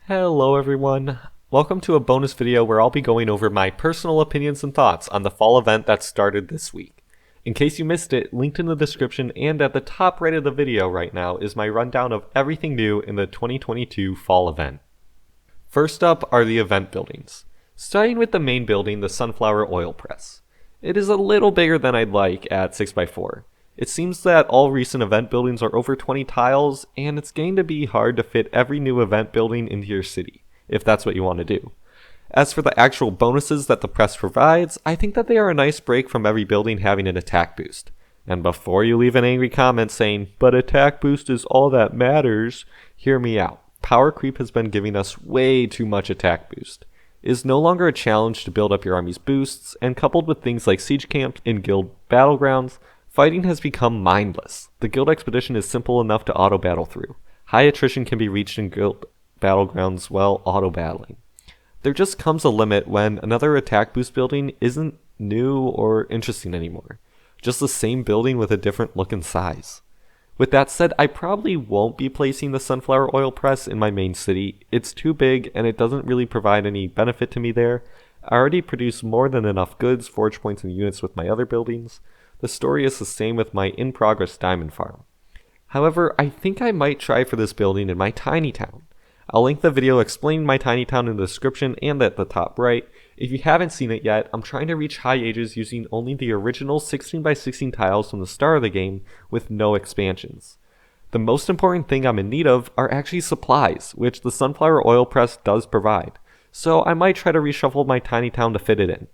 Hello everyone, welcome to a bonus video where I'll be going over my personal opinions and thoughts on the fall event that started this week. In case you missed it, linked in the description and at the top right of the video right now is my rundown of everything new in the 2022 fall event. First up are the event buildings. Starting with the main building, the Sunflower Oil Press. It is a little bigger than I'd like at 6x4. It seems that all recent event buildings are over 20 tiles, and it's going to be hard to fit every new event building into your city, if that's what you want to do. As for the actual bonuses that the press provides, I think that they are a nice break from every building having an attack boost. And before you leave an angry comment saying, "But attack boost is all that matters," hear me out. Power creep has been giving us way too much attack boost. It is no longer a challenge to build up your army's boosts, and coupled with things like siege camp in guild battlegrounds, fighting has become mindless. The guild expedition is simple enough to auto-battle through. High attrition can be reached in guild battlegrounds while auto-battling. There just comes a limit when another attack boost building isn't new or interesting anymore. Just the same building with a different look and size. With that said, I probably won't be placing the Sunflower Oil Press in my main city. It's too big and it doesn't really provide any benefit to me there. I already produce more than enough goods, forge points, and units with my other buildings. The story is the same with my in-progress diamond farm. However, I think I might try for this building in my tiny town. I'll link the video explaining my tiny town in the description and at the top right. If you haven't seen it yet, I'm trying to reach high ages using only the original 16x16 tiles from the start of the game with no expansions. The most important thing I'm in need of are actually supplies, which the Sunflower Oil Press does provide. So I might try to reshuffle my tiny town to fit it in.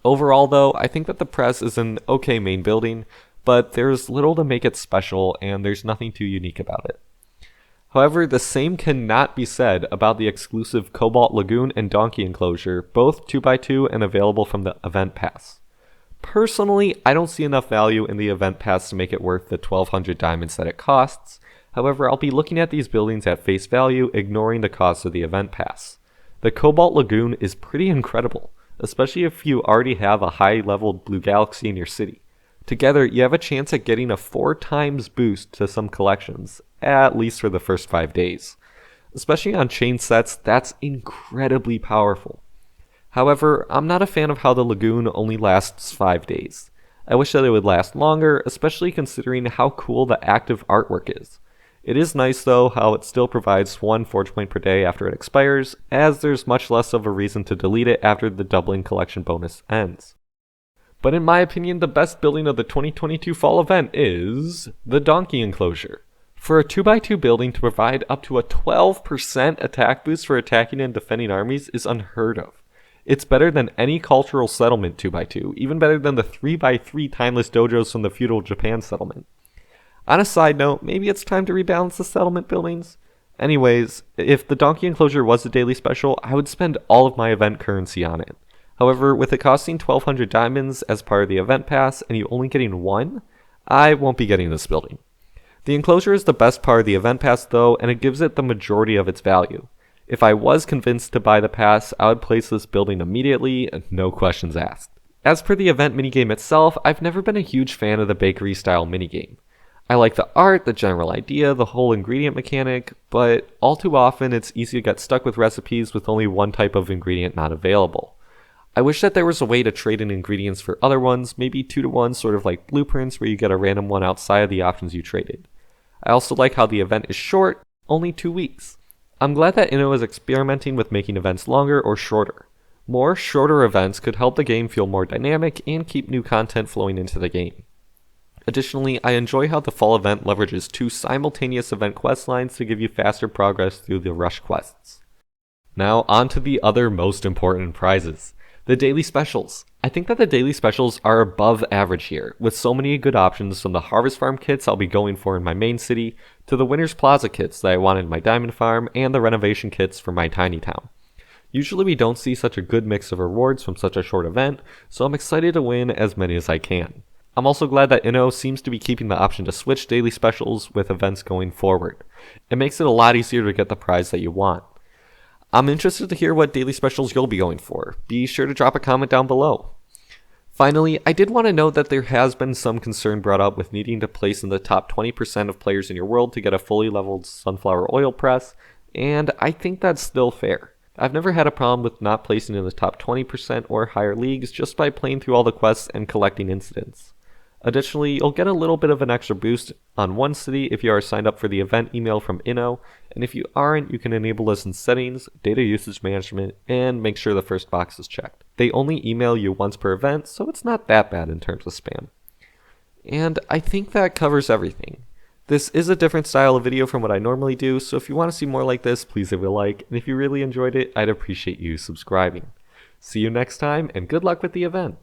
Overall though, I think that the press is an okay main building, but there's little to make it special and there's nothing too unique about it. However, the same cannot be said about the exclusive Cobalt Lagoon and Donkey enclosure, both 2x2 and available from the event pass. Personally, I don't see enough value in the event pass to make it worth the 1200 diamonds that it costs. However, I'll be looking at these buildings at face value, ignoring the cost of the event pass. The Cobalt Lagoon is pretty incredible, especially if you already have a high-leveled blue galaxy in your city. Together, you have a chance at getting a 4 times boost to some collections, at least for the first 5 days. Especially on chain sets, that's incredibly powerful. However, I'm not a fan of how the Lagoon only lasts 5 days. I wish that it would last longer, especially considering how cool the active artwork is. It is nice though how it still provides 1 forge point per day after it expires, as there's much less of a reason to delete it after the doubling collection bonus ends. But in my opinion, the best building of the 2022 fall event is the Donkey enclosure. For a 2x2 building to provide up to a 12% attack boost for attacking and defending armies is unheard of. It's better than any cultural settlement 2x2, even better than the 3x3 timeless dojos from the feudal Japan settlement. On a side note, maybe it's time to rebalance the settlement buildings. Anyways, if the Donkey enclosure was a daily special, I would spend all of my event currency on it. However, with it costing 1200 diamonds as part of the event pass and you only getting 1, I won't be getting this building. The enclosure is the best part of the event pass though, and it gives it the majority of its value. If I was convinced to buy the pass, I would place this building immediately, and no questions asked. As per the event minigame itself, I've never been a huge fan of the bakery style minigame. I like the art, the general idea, the whole ingredient mechanic, but all too often it's easy to get stuck with recipes with only one type of ingredient not available. I wish that there was a way to trade in ingredients for other ones, maybe 2-to-1, sort of like blueprints where you get a random one outside of the options you traded. I also like how the event is short, only 2 weeks. I'm glad that Inno is experimenting with making events longer or shorter. More shorter events could help the game feel more dynamic and keep new content flowing into the game. Additionally, I enjoy how the fall event leverages 2 simultaneous event quest lines to give you faster progress through the rush quests. Now on to the other most important prizes, the daily specials. I think that the daily specials are above average here, with so many good options from the Harvest Farm kits I'll be going for in my main city, to the Winter's Plaza kits that I want in my diamond farm, and the renovation kits for my tiny town. Usually we don't see such a good mix of rewards from such a short event, so I'm excited to win as many as I can. I'm also glad that Inno seems to be keeping the option to switch daily specials with events going forward. It makes it a lot easier to get the prize that you want. I'm interested to hear what daily specials you'll be going for. Be sure to drop a comment down below. Finally, I did want to note that there has been some concern brought up with needing to place in the top 20% of players in your world to get a fully leveled sunflower oil press, and I think that's still fair. I've never had a problem with not placing in the top 20% or higher leagues just by playing through all the quests and collecting incidents. Additionally, you'll get a little bit of an extra boost on one city if you are signed up for the event email from Inno, and if you aren't, you can enable this in settings, data usage management, and make sure the first box is checked. They only email you once per event, so it's not that bad in terms of spam. And I think that covers everything. This is a different style of video from what I normally do, so if you want to see more like this, please leave a like, and if you really enjoyed it, I'd appreciate you subscribing. See you next time, and good luck with the event!